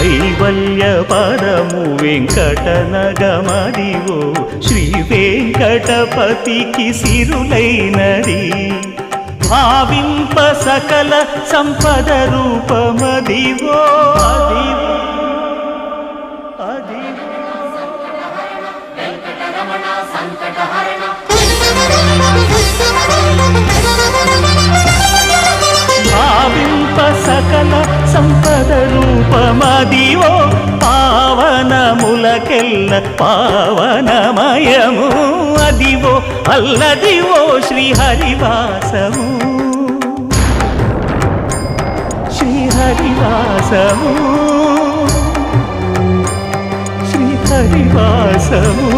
కైవల్య పదము వెంకటనగమదివో శ్రీ వెంకటపతికి సిరులైనది భావింప సకల సంపద రూపమదివో అదివో అదివో భావింప సకల సంపద రూపమదివో పావనములకెల్ల పావనమయము అదివో అల్లదివో శ్రీహరివాసము శ్రీహరివాసము శ్రీహరివాసము